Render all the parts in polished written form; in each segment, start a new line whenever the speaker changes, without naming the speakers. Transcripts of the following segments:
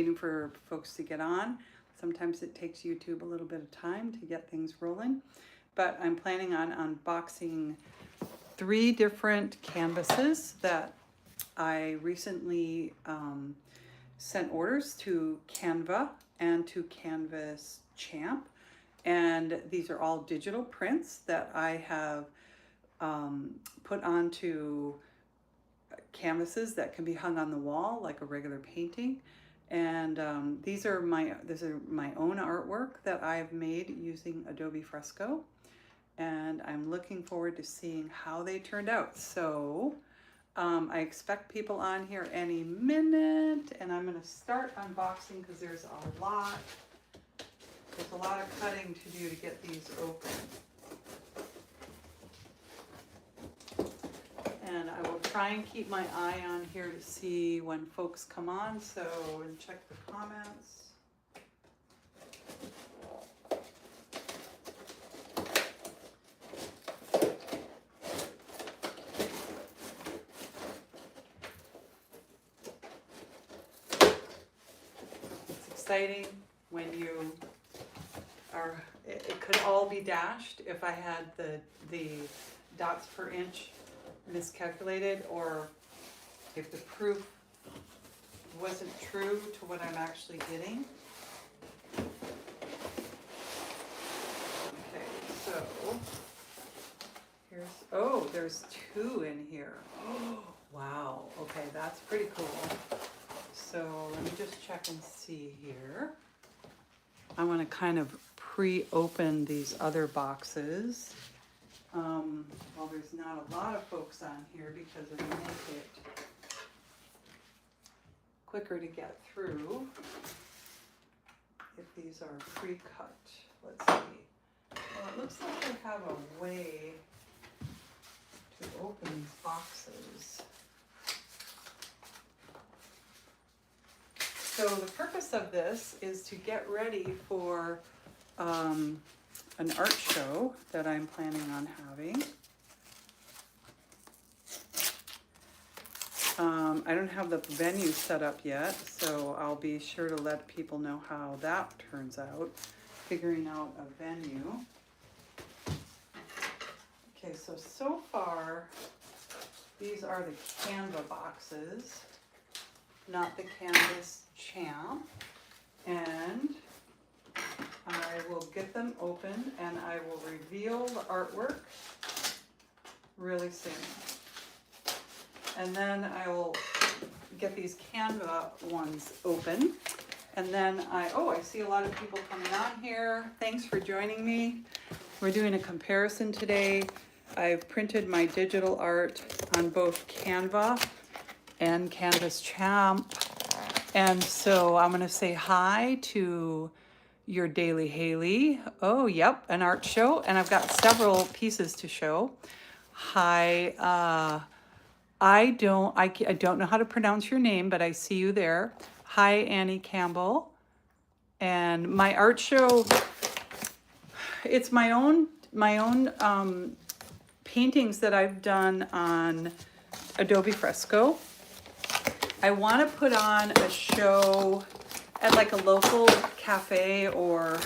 waiting for folks to get on. Sometimes it takes YouTube a little bit of time to get things rolling, but I'm planning on unboxing 3 different canvases that I recently sent orders to Canva and to Canvas Champ, and these are all digital prints that I have put onto canvases that can be hung on the wall like a regular painting. And these are my own artwork that I've made using Adobe Fresco, and I'm looking forward to seeing how they turned out. So I expect people on here any minute, and I'm going to start unboxing because there's a lot of cutting to do to get these open. And I will try and keep my eye on here to see when folks come on, and check the comments. It's exciting when you are, it could all be dashed if I had the dots per inch miscalculated, or if the proof wasn't true to what I'm actually getting. Okay, so there's 2 in here. Oh, wow, okay, that's pretty cool. So let me just check and see here. I want to kind of pre-open these other boxes. Well, there's not a lot of folks on here because it'll make it quicker to get through if these are pre-cut. Let's see. Well, it looks like I have a way to open these boxes. So the purpose of this is to get ready for an art show that I'm planning on having. I don't have the venue set up yet, so I'll be sure to let people know how that turns out, figuring out a venue. Okay, so far, these are the Canva boxes, not the Canvas Champ, and I will get them open and I will reveal the artwork really soon. And then I will get these Canva ones open. And then I see a lot of people coming on here. Thanks for joining me. We're doing a comparison today. I've printed my digital art on both Canva and Canvas Champ. And so I'm going to say hi to your Daily Haley. Oh, yep, an art show. And I've got several pieces to show. Hi, I don't know how to pronounce your name, but I see you there. Hi, Annie Campbell. And my art show, it's my own paintings that I've done on Adobe Fresco. I want to put on a show at like a local cafe or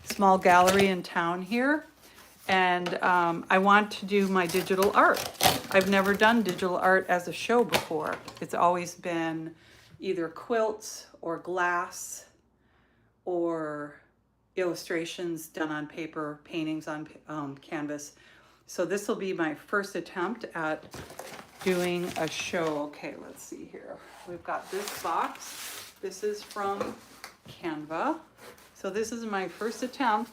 small gallery in town here. And I want to do my digital art. I've never done digital art as a show before. It's always been either quilts or glass or illustrations done on paper, paintings on canvas. So this will be my first attempt at doing a show. Okay, let's see here. We've got this box. This is from Canva. So this is my first attempt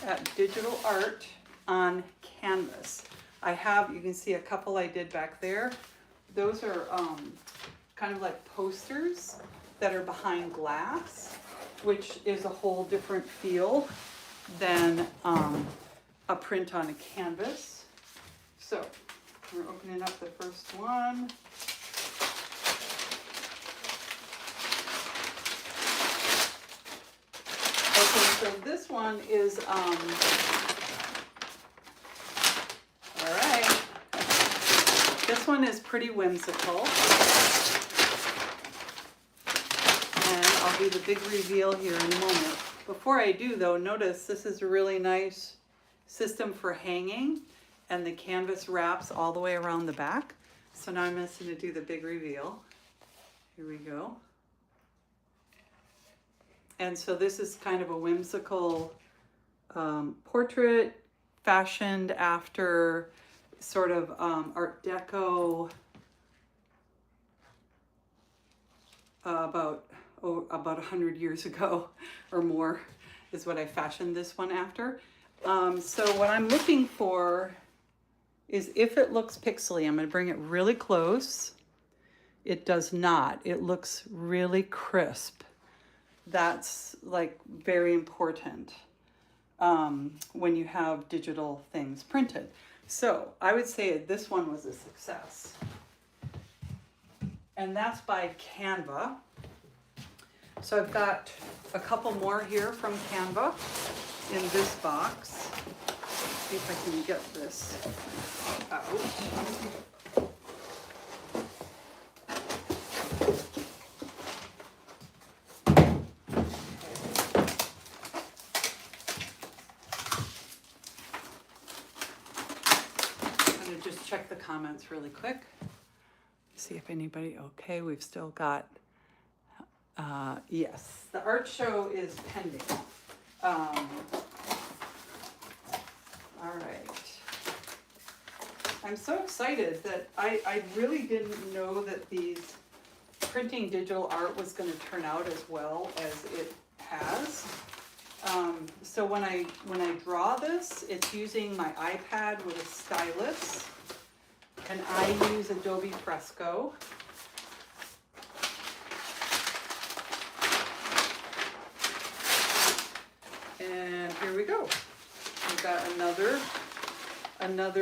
at digital art on canvas. I have, you can see a couple I did back there. Those are kind of like posters that are behind glass, which is a whole different feel than a print on a canvas. So we're opening up the first one. Okay, so this one is, all right, this one is pretty whimsical. And I'll I'll do the big reveal here in a moment. Before I do though, notice this is a really nice system for hanging, and the canvas wraps all the way around the back. So now I'm just going to do the big reveal. Here we go. And so this is kind of a whimsical portrait fashioned after sort of Art Deco, about 100 years ago or more is what I fashioned this one after. So what I'm looking for is if it looks pixely. I'm going to bring it really close. It does not. It looks really crisp. That's like very important when you have digital things printed. So I would say this one was a success. And that's by Canva. So I've got a couple more here from Canva in this box. See if I can get this out. I'm gonna just check the comments really quick. See if anybody, okay, we've still got, yes, the art show is pending. All right. I'm so excited that I really didn't know that these printing digital art was going to turn out as well as it has. So when I draw this, it's using my iPad with a stylus, and I use Adobe Fresco. And here we go. We've got another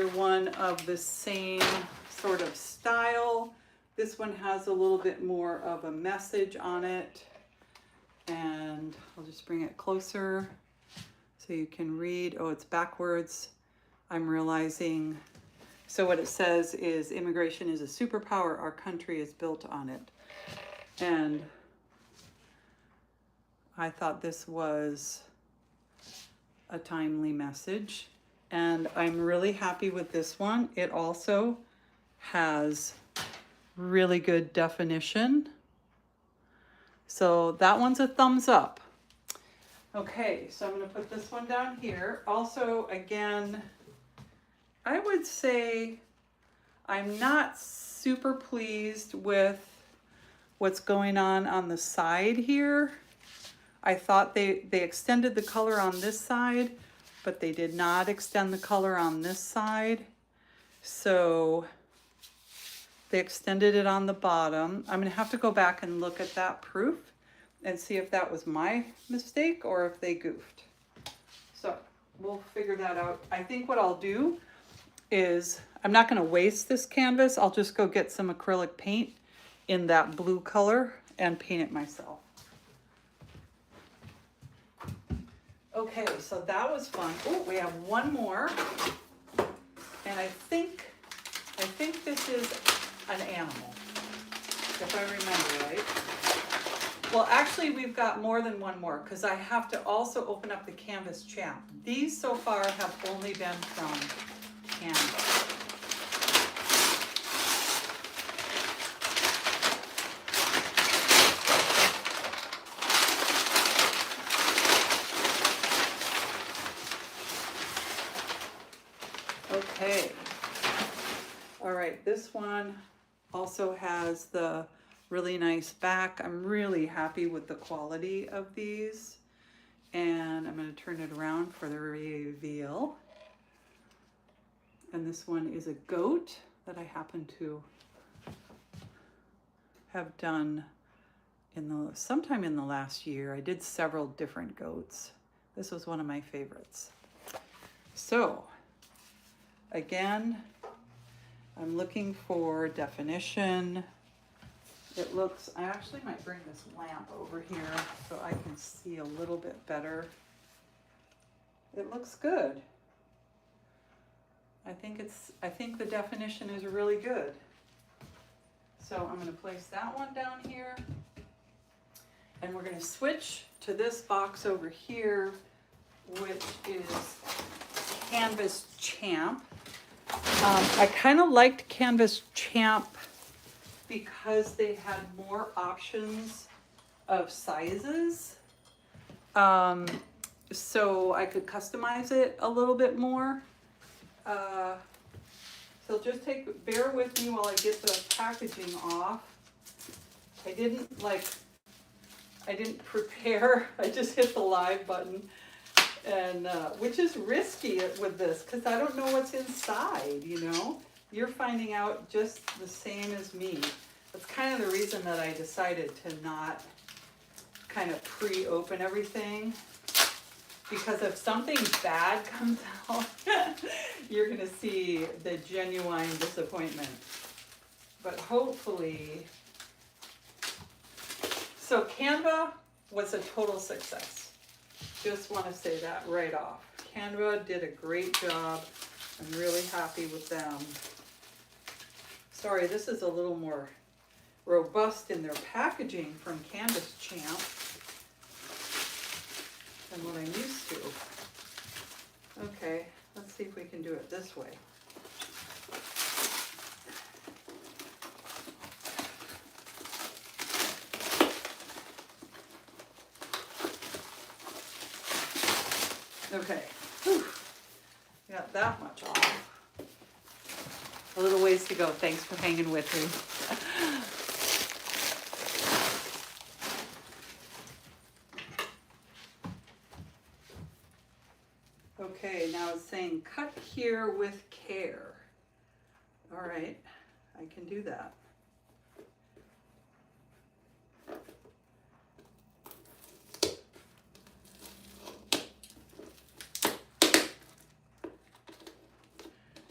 one of the same sort of style. This one has a little bit more of a message on it. And I'll just bring it closer so you can read. Oh, it's backwards. I'm realizing. So what it says is, immigration is a superpower. Our country is built on it. And I thought this was a timely message. And I'm really happy with this one. It also has really good definition. So that one's a thumbs up. Okay, so I'm going to put this one down here. Also, again, I would say I'm not super pleased with what's going on the side here. I thought they extended the color on this side, but they did not extend the color on this side. So they extended it on the bottom. I'm going to have to go back and look at that proof and see if that was my mistake or if they goofed. So we'll figure that out. I think what I'll do is, I'm not going to waste this canvas. I'll just go get some acrylic paint in that blue color and paint it myself. Okay, so that was fun. Oh, we have one more. And I think this is an animal, if I remember right. Well, actually, we've got more than one more because I have to also open up the canvas champ. These so far have only been from Canva. Okay. All right, this one also has the really nice back. I'm really happy with the quality of these. And I'm going to turn it around for the reveal. And this one is a goat that I happen to have done sometime in the last year. I did several different goats. This was one of my favorites. So again, I'm looking for definition. It looks, I actually might bring this lamp over here so I can see a little bit better. It looks good. I think the definition is really good. So I'm going to place that one down here. And we're going to switch to this box over here, which is Canvas Champ. I kind of liked Canvas Champ because they had more options of sizes. So I could customize it a little bit more. So just bear with me while I get the packaging off. I didn't prepare. I just hit the live button, and which is risky with this because I don't know what's inside, you know. You're finding out just the same as me. That's kind of the reason that I decided to not kind of pre-open everything, because if something bad comes out, you're going to see the genuine disappointment. But hopefully, so Canva was a total success. Just want to say that right off. Canva did a great job. I'm really happy with them. Sorry, this is a little more robust in their packaging from Canvas Champ than what I'm used to. Okay, let's see if we can do it this way. Okay, whew. Got that much off. A little ways to go. Thanks for hanging with me. Okay, now it's saying cut here with care. All right, I can do that.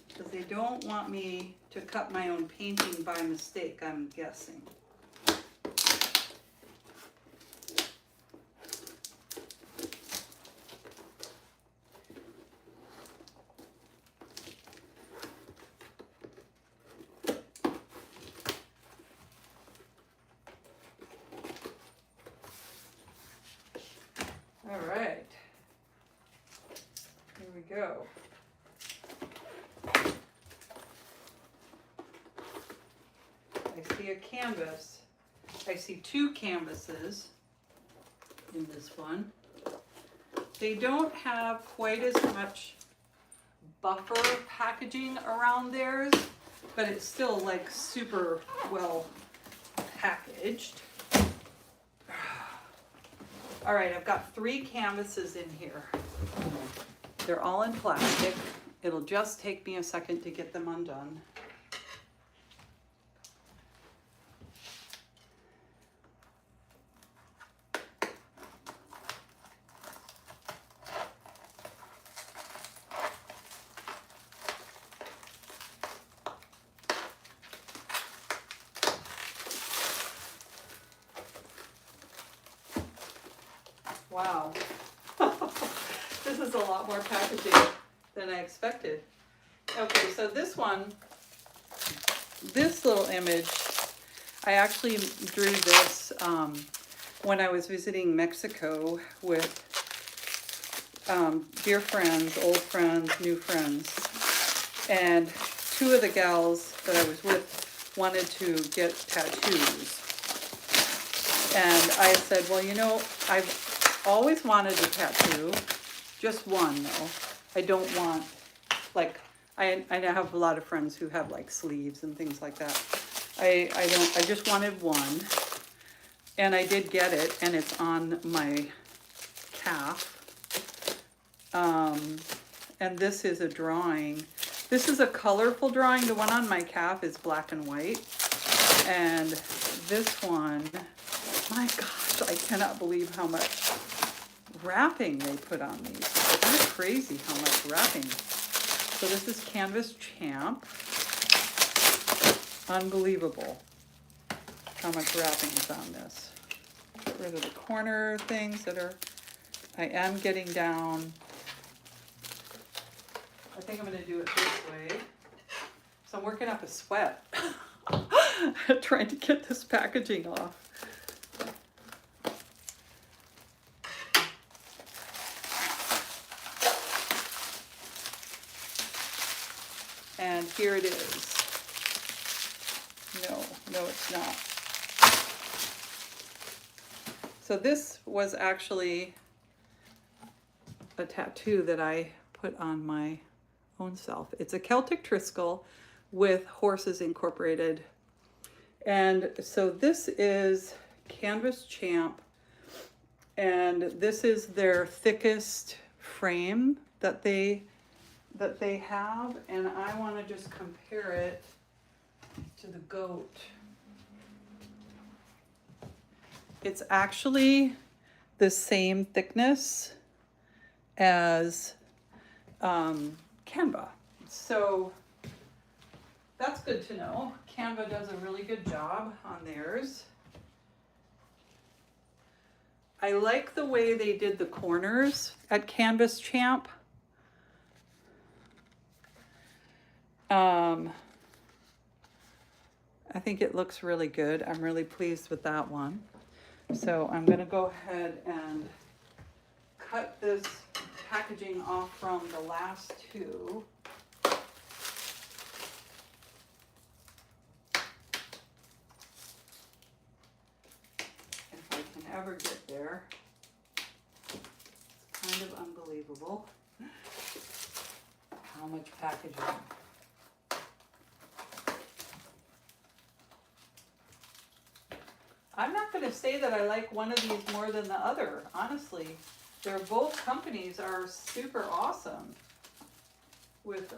Because they don't want me to cut my own painting by mistake, I'm guessing. All right, here we go. I see a canvas. I see two canvases in this one. They don't have quite as much buffer packaging around theirs, but it's still like super well packaged. All right, I've got 3 canvases in here. They're all in plastic. It'll just take me a second to get them undone. Wow, this is a lot more packaging than I expected. Okay, so this little image, I actually drew this when I was visiting Mexico with dear friends, old friends, new friends, and 2 of the gals that I was with wanted to get tattoos. And I said, well, you know, I've always wanted a tattoo, just one though. I don't want, like, I have a lot of friends who have like sleeves and things like that. I just wanted one, and I did get it, and it's on my calf. And this is a drawing. This is a colorful drawing. The one on my calf is black and white, and this one, my gosh, I cannot believe how much wrapping they put on these. It's kind of crazy how much wrapping. So this is Canvas Champ. Unbelievable how much wrapping is on this. Get rid of the corner things that are, I am getting down. I think I'm going to do it this way. So I'm working up a sweat trying to get this packaging off. And here it is. No, it's not. So this was actually a tattoo that I put on my own self. It's a Celtic Triskel with horses incorporated. And so this is Canvas Champ, and this is their thickest frame that they have, and I want to just compare it to the goat. It's actually the same thickness as Canva. So that's good to know. Canva does a really good job on theirs. I like the way they did the corners at Canvas Champ. I think it looks really good. I'm really pleased with that one. So I'm going to go ahead and cut this packaging off from the last two. If I can ever get there. It's kind of unbelievable how much packaging. I'm not going to say that I like one of these more than the other. Honestly, they're both companies are super awesome. With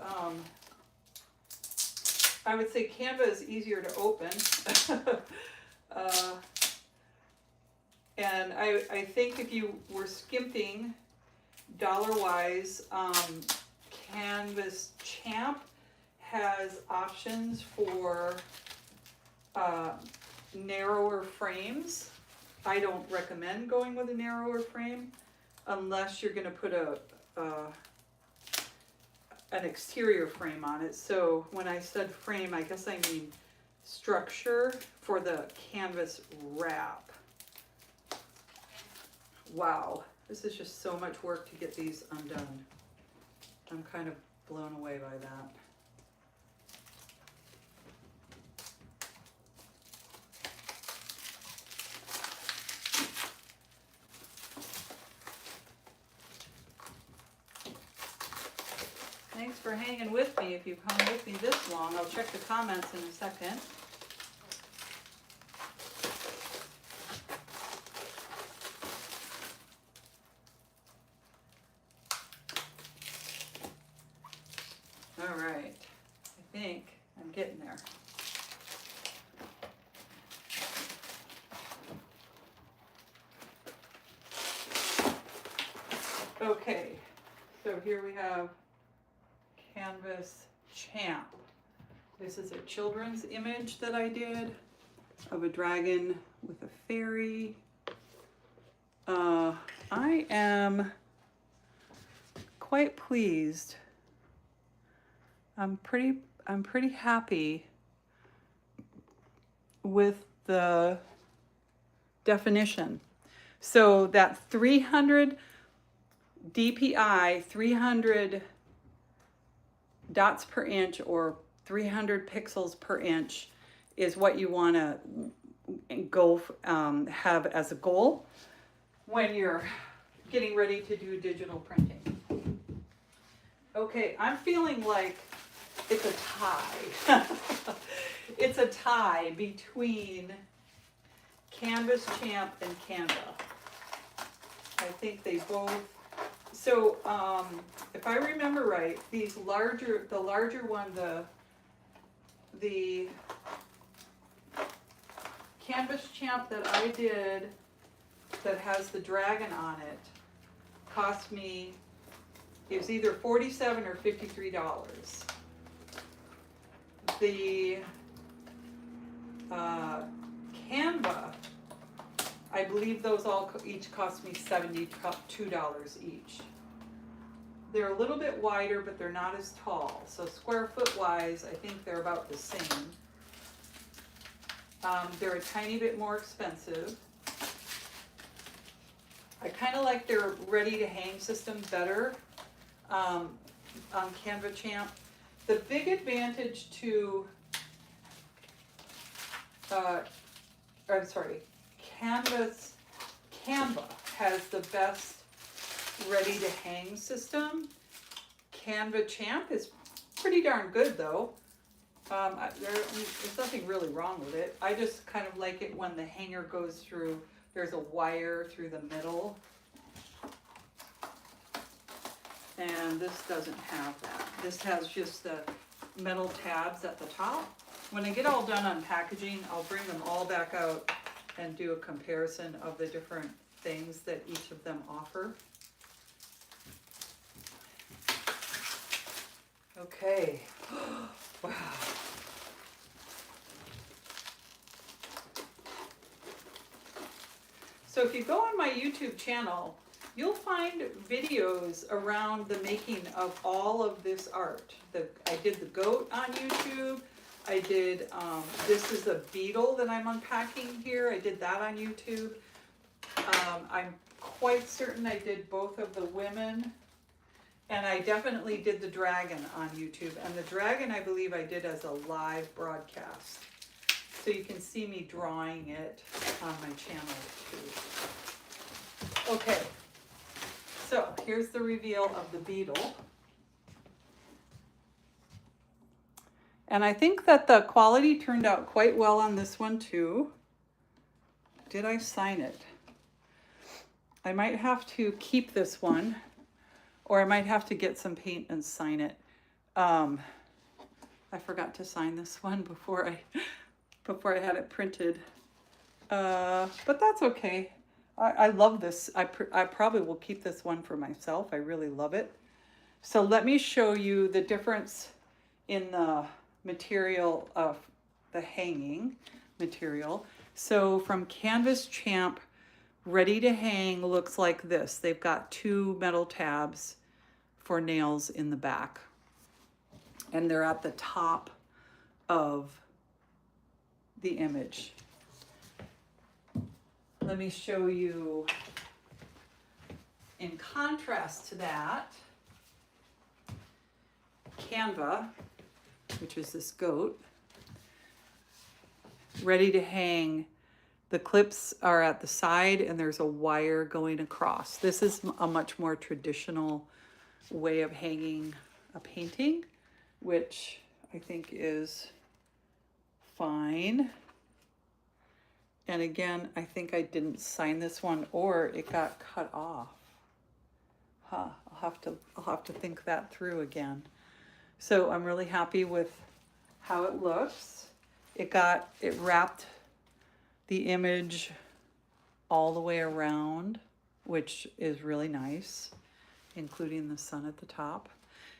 I would say Canva is easier to open, and I think if you were skimping dollar-wise, Canvas Champ has options for narrower frames. I don't recommend going with a narrower frame unless you're going to put an exterior frame on it. So when I said frame, I guess I mean structure for the canvas wrap. Wow, this is just so much work to get these undone. I'm kind of blown away by that. Thanks for hanging with me. If you've hung with me this long, I'll check the comments in a second. All right, I think I'm getting there. Okay, so here we have Canvas Champ. This is a children's image that I did of a dragon with a fairy. I am quite pleased. I'm pretty happy with the definition. So that 300 DPI, 300 dots per inch or 300 pixels per inch is what you want to go have as a goal when you're getting ready to do digital printing. Okay, I'm feeling like it's a tie. It's a tie between Canvas Champ and Canva. I think they both. So if I remember right, the larger one, the Canvas Champ that I did that has the dragon on it cost me, it was either $47 or $53. The Canva, I believe those all each cost me $72 each. They're a little bit wider, but they're not as tall. So square foot wise, I think they're about the same. They're a tiny bit more expensive. I kind of like their ready to hang system better on Canva Champ. The big advantage to, I'm sorry, Canva has the best ready to hang system. Canva Champ is pretty darn good though. There's nothing really wrong with it. I just kind of like it when the hanger goes through, there's a wire through the middle. And this doesn't have that. This has just the metal tabs at the top. When I get all done unpackaging, I'll bring them all back out and do a comparison of the different things that each of them offer. Okay. Wow. So if you go on my YouTube channel, you'll find videos around the making of all of this art. I did the goat on YouTube. I did, this is a beetle that I'm unpacking here. I did that on YouTube. I'm quite certain I did both of the women. And I definitely did the dragon on YouTube. And the dragon, I believe I did as a live broadcast. So you can see me drawing it on my channel too. Okay, so here's the reveal of the beetle. And I think that the quality turned out quite well on this one too. Did I sign it? I might have to keep this one, or I might have to get some paint and sign it. I forgot to sign this one before I had it printed. But that's okay. I love this. I probably will keep this one for myself. I really love it. So let me show you the difference in the material of the hanging material. So from Canvas Champ, ready to hang looks like this. They've got 2 metal tabs for nails in the back. And they're at the top of the image. Let me show you, in contrast to that, Canva, which is this goat, ready to hang. The clips are at the side and there's a wire going across. This is a much more traditional way of hanging a painting, which I think is fine. And again, I think I didn't sign this one, or it got cut off. Huh, I'll have to think that through again. So I'm really happy with how it looks. It wrapped the image all the way around, which is really nice, including the sun at the top.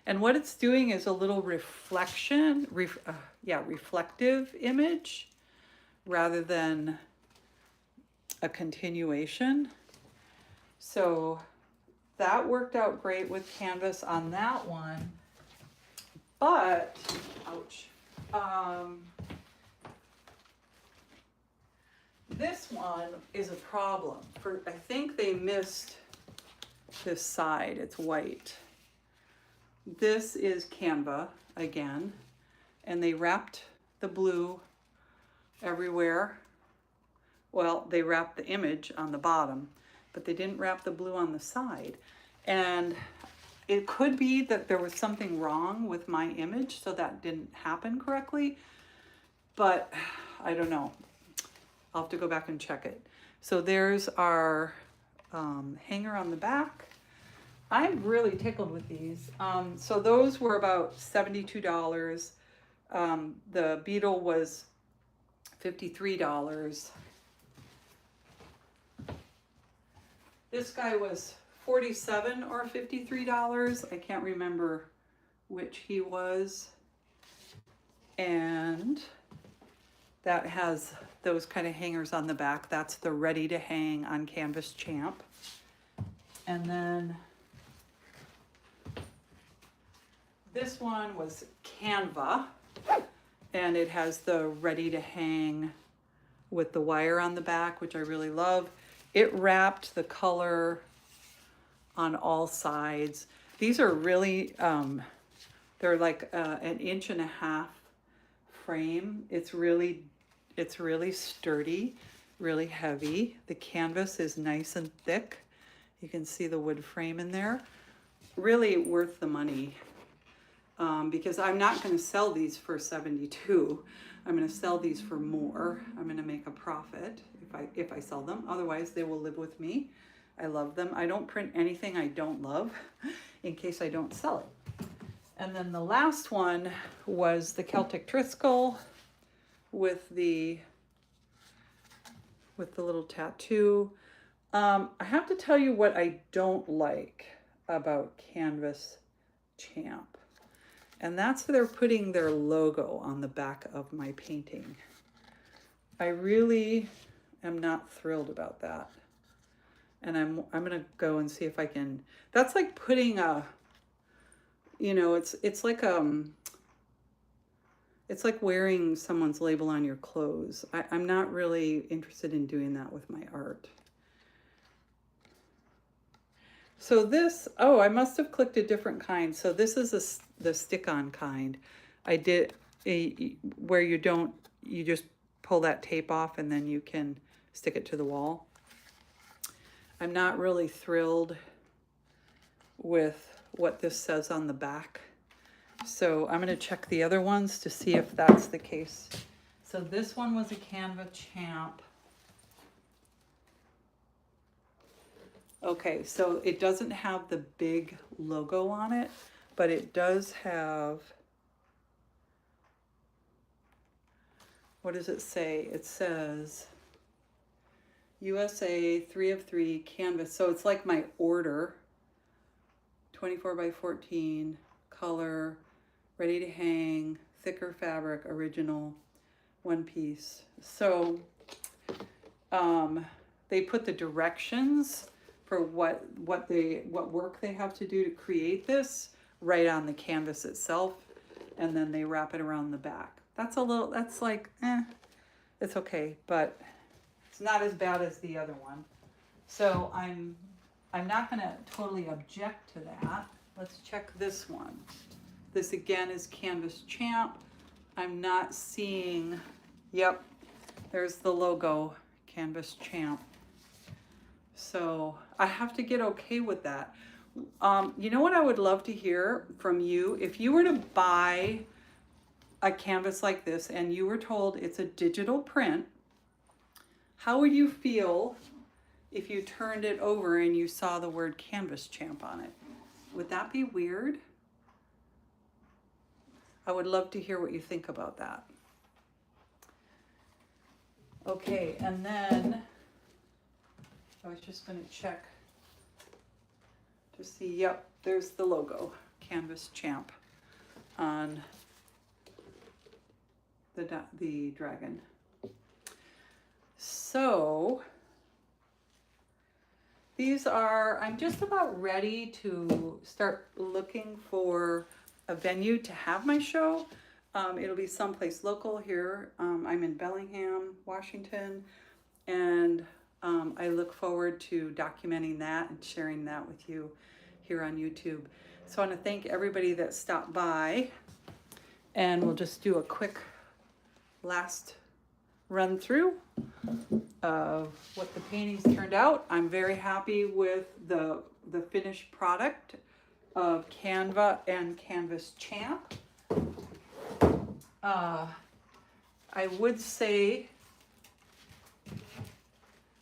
And what it's doing is a little reflective image rather than a continuation. So that worked out great with Canvas on that one. But, ouch. This one is a problem. I think they missed this side. It's white. This is Canva again, and they wrapped the blue everywhere. Well, they wrapped the image on the bottom, but they didn't wrap the blue on the side. And it could be that there was something wrong with my image, so that didn't happen correctly, but I don't know. I'll have to go back and check it. So there's our hanger on the back. I'm really tickled with these. So those were about $72. The beetle was $53. This guy was $47 or $53. I can't remember which he was. And that has those kind of hangers on the back. That's the ready to hang on Canvas Champ. And then this one was Canva, and it has the ready to hang with the wire on the back, which I really love. It wrapped the color on all sides. These are really They're like an 1.5 inch frame. It's really sturdy, really heavy. The canvas is nice and thick. You can see the wood frame in there. Really worth the money, because I'm not going to sell these for $72. I'm going to sell these for more. I'm going to make a profit if I sell them. Otherwise, they will live with me. I love them. I don't print anything I don't love in case I don't sell it. And then the last one was the Celtic Triskel with the little tattoo. I have to tell you what I don't like about Canvas Champ. And that's they're putting their logo on the back of my painting. I really am not thrilled about that. And I'm gonna go and see if I can. That's like putting a, it's like wearing someone's label on your clothes. I'm not really interested in doing that with my art. So this, oh, I must have clicked a different kind. So this is the stick-on kind. I did where you just pull that tape off and then you can stick it to the wall. I'm not really thrilled with what this says on the back. So I'm going to check the other ones to see if that's the case. So this one was a Canva Champ. Okay, so it doesn't have the big logo on it, but it does have, what does it say? It says USA 3 of 3 canvas. So it's like my order, 24 by 14, color, ready to hang, thicker fabric, original, one piece. So they put the directions for what work they have to do to create this right on the canvas itself, and then they wrap it around the back. That's like, it's okay, but it's not as bad as the other one. So I'm not gonna totally object to that. Let's check this one. This again is Canvas Champ. I'm not seeing, yep, there's the logo, Canvas Champ. So I have to get okay with that. You know what I would love to hear from you? If you were to buy a canvas like this and you were told it's a digital print, how would you feel if you turned it over and you saw the word Canvas Champ on it? Would that be weird? I would love to hear what you think about that. Okay, and then I was just going to check to see, yep, there's the logo, Canvas Champ, on the dragon. So these are, I'm just about ready to start looking for a venue to have my show. It'll be someplace local here. I'm in Bellingham, Washington, and I look forward to documenting that and sharing that with you here on YouTube. So I want to thank everybody that stopped by, and we'll just do a quick last run through of what the paintings turned out. I'm very happy with the finished product of Canva and Canvas Champ. I would say,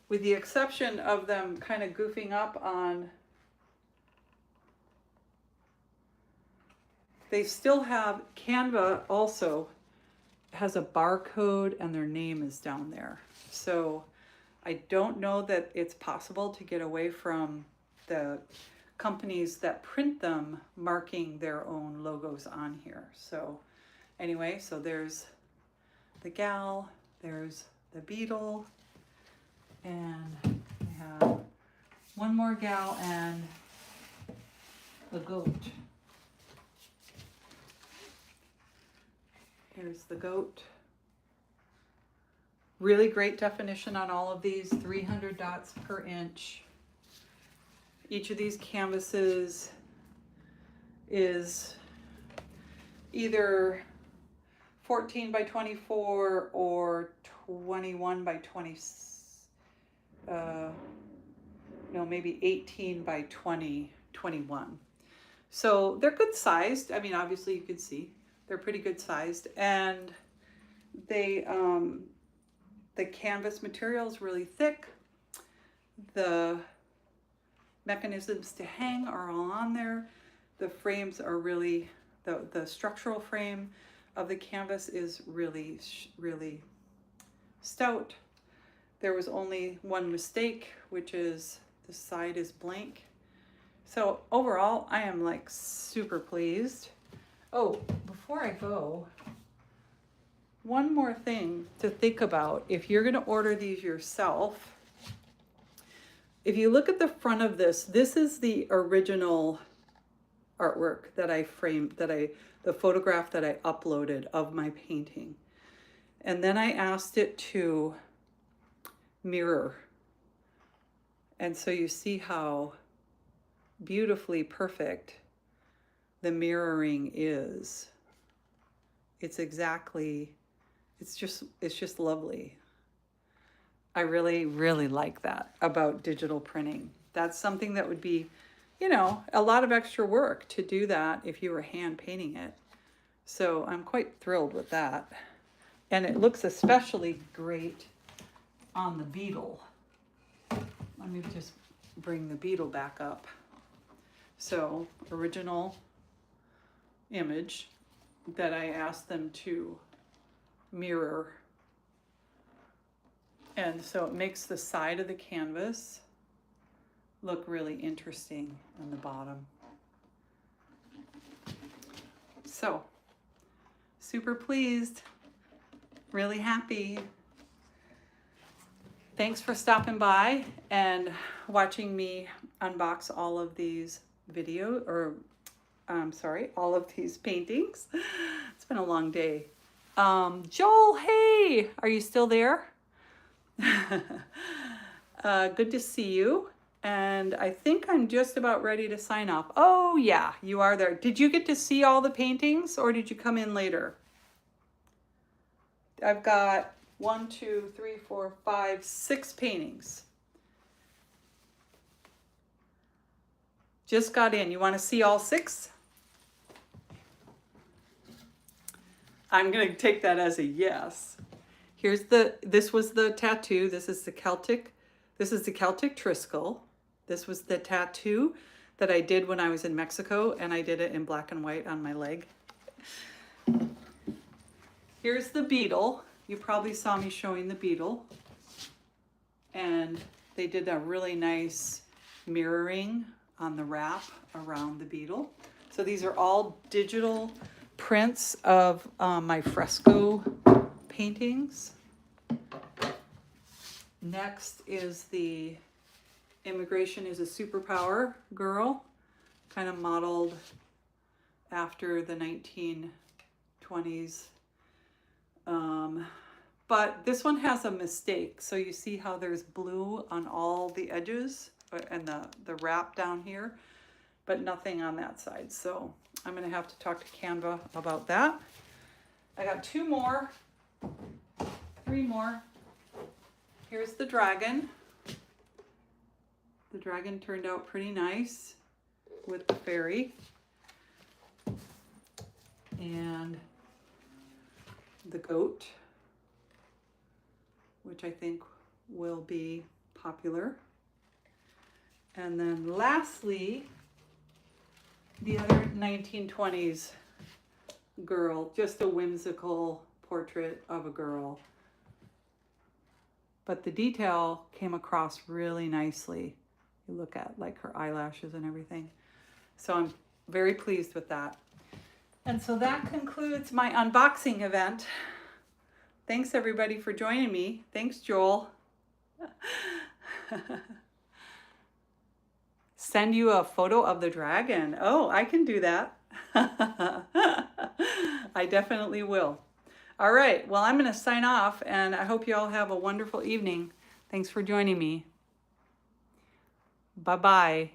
with the exception of them kind of goofing up on, they still have, Canva also has a barcode and their name is down there. So I don't know that it's possible to get away from the companies that print them marking their own logos on here. So anyway, so there's the gal, there's the beetle, and I have one more gal and the goat. Here's the goat. Really great definition on all of these, 300 dots per inch. Each of these canvases is either 14 by 24 or 21 by 20, no, maybe 18 by 21. So they're good sized. I mean, obviously you can see they're pretty good sized, and they, the canvas material is really thick. The mechanisms to hang are all on there. The frames are really, the structural frame of the canvas is really, really stout. There was only one mistake, which is the side is blank. So overall, I am like super pleased. Oh, before I go, one more thing to think about if you're going to order these yourself. If you look at the front of this, this is the original artwork that I framed, the photograph that I uploaded of my painting. And then I asked it to mirror. And so you see how beautifully perfect the mirroring is. It's exactly, it's just lovely. I really, really like that about digital printing. That's something that would be, you know, a lot of extra work to do that if you were hand painting it. So I'm quite thrilled with that. And it looks especially great on the beetle. Let me just bring the beetle back up. So, original image that I asked them to mirror. And so it makes the side of the canvas look really interesting on the bottom. So, super pleased, really happy. Thanks for stopping by and watching me unbox all of these all of these paintings. It's been a long day. Joel, hey, are you still there? Good to see you. And I think I'm just about ready to sign off. Oh yeah, you are there. Did you get to see all the paintings or did you come in later? I've got 1, 2, 3, 4, 5, 6 paintings. Just got in. You want to see all 6? I'm going to take that as a yes. This was the tattoo. This is the Celtic Triskel. This was the tattoo that I did when I was in Mexico, and I did it in black and white on my leg. Here's the beetle. You probably saw me showing the beetle. And they did a really nice mirroring on the wrap around the beetle. So these are all digital prints of my fresco paintings. Next is the Immigration is a Superpower girl, kind of modeled after the 1920s. But this one has a mistake. So you see how there's blue on all the edges and the wrap down here, but nothing on that side. So I'm going to have to talk to Canva about that. I got 2 more, 3 more. Here's the dragon. The dragon turned out pretty nice with the fairy. And the goat, which I think will be popular. And then lastly, the other 1920s girl, just a whimsical portrait of a girl. But the detail came across really nicely. You look at like her eyelashes and everything. So I'm very pleased with that. And so that concludes my unboxing event. Thanks everybody for joining me. Thanks, Joel. Send you a photo of the dragon. Oh, I can do that. I definitely will. All right, well, I'm going to sign off, and I hope you all have a wonderful evening. Thanks for joining me. Bye-bye.